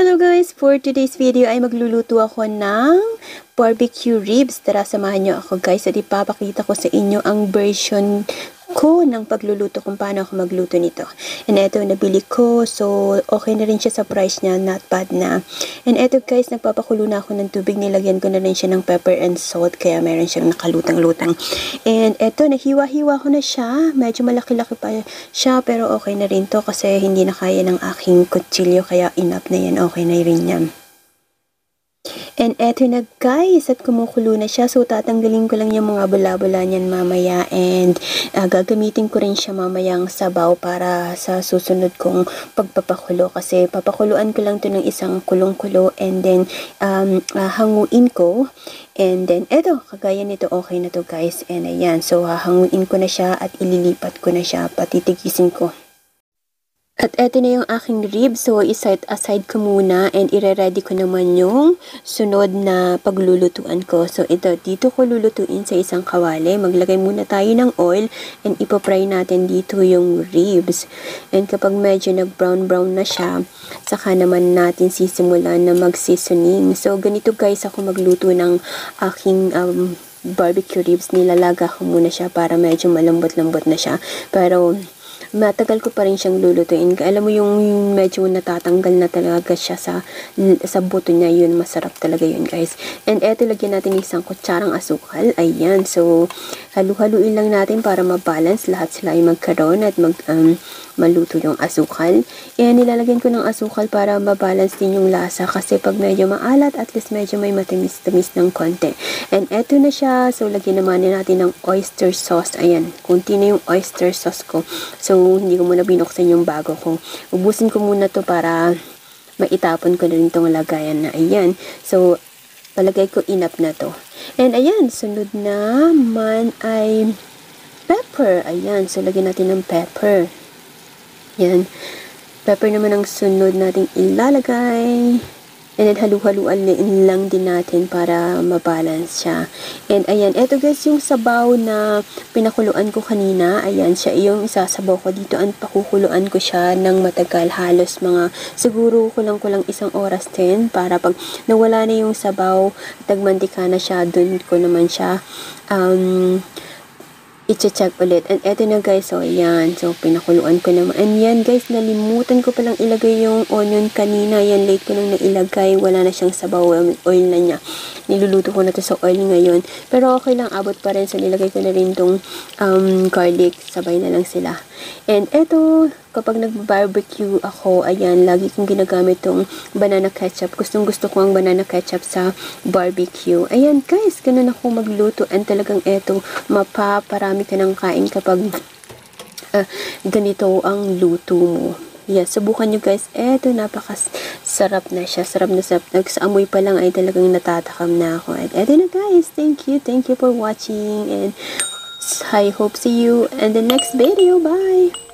Hello guys! For today's video ay magluluto ako ng barbecue ribs. Tara, samahan nyo ako guys at ipapakita ko sa inyo ang version ko ng pagluluto kung paano ako magluto nito. And eto, nabili ko. So, okay na rin siya sa price niya. Not bad na. And eto guys, nagpapakulo na ako ng tubig. Nilagyan ko na rin siya ng pepper and salt. Kaya meron siyang nakalutang-lutang. And eto, nahiwa-hiwa ko na siya. Medyo malaki-laki pa siya. Pero okay na rin to kasi hindi na kaya ng aking kutsilyo. Kaya enough na yan. Okay na rin yan. And eto na guys, at kumukulo na siya. So, tatanggalin ko lang yung mga bula-bula niyan mamaya. And gagamitin ko rin siya mamayang sabaw para sa susunod kong pagpapakulo. Kasi papakuluan ko lang to ng isang kulong-kulo. And then, hanguin ko. And then, eto, kagaya nito, okay na to guys. And ayan, so hanguin ko na siya at ililipat ko na siya. Patitigisin ko. At eto na yung aking ribs. So, iset aside ko muna and ire-ready ko naman yung sunod na paglulutuan ko. So, ito, dito ko lulutuin sa isang kawali. Maglagay muna tayo ng oil and ipapry natin dito yung ribs. And kapag medyo nag-brown-brown na siya, saka naman natin sisimulan na mag-seasoning. So, ganito guys ako magluto ng aking barbecue ribs. Nilalaga ko muna siya para medyo malambot-lambot na siya. Pero matagal ko pa rin siyang lulutuin. Alam mo yung medyo natatanggal na talaga siya sa buto niya. Yun, masarap talaga yun guys. And eto, lagyan natin isang kutsarang asukal. Ayan. So, halu-haluin lang natin para mabalance. Lahat sila ay magkaroon at maluto yung asukal. And nilalagyan ko ng asukal para mabalance din yung lasa. Kasi pag medyo maalat, at least medyo may matamis-tamis ng konti. And eto na siya. So, lagyan naman natin ng oyster sauce. Ayan. Kunti na yung oyster sauce ko. So, hindi ko muna binuksan yung bago ko. Ubusin ko muna to para maitapon ko na rin itong lagayan na. Ayan. So, palagay ko enough na to. And ayan, sunod naman ay pepper. Ayan. So, lagyan natin ng pepper. Ayan. Pepper naman ang sunod nating ilalagay. And then, halu-haluan lang din natin para mabalance siya. And, ayan. Eto guys, yung sabaw na pinakuluan ko kanina. Ayan, siya yung isasabaw ko dito. Ang pakukuluan ko siya ng matagal. Halos mga, siguro kulang-kulang 1 oras din. Para pag nawala na yung sabaw, tagmantika na siya, dun ko naman siya i-check ulit. And eto na guys, so ayan. So, pinakuluan ko naman. And yan guys, nalimutan ko palang ilagay yung onion kanina. Yan, late ko nang nailagay. Wala na siyang sabaw. Oil na niya. Niluluto ko na to sa oil ngayon. Pero okay lang, abot pa rin. So, nilagay ko na rin tong garlic. Sabay na lang sila. And eto, kapag nag-barbecue ako, ayan, lagi kong ginagamit tong banana ketchup. Gustong-gusto ko ang banana ketchup sa barbecue. Ayan, guys, ganun ako magluto. And talagang eto, mapaparami ka ng kain kapag ganito ang luto mo. Yes, subukan nyo guys. Eto, napakasarap na siya. Sarap na sarap. Sa amoy pa lang ay talagang natatakam na ako. And eto na guys, thank you. Thank you for watching. And I hope see you in the next video. Bye!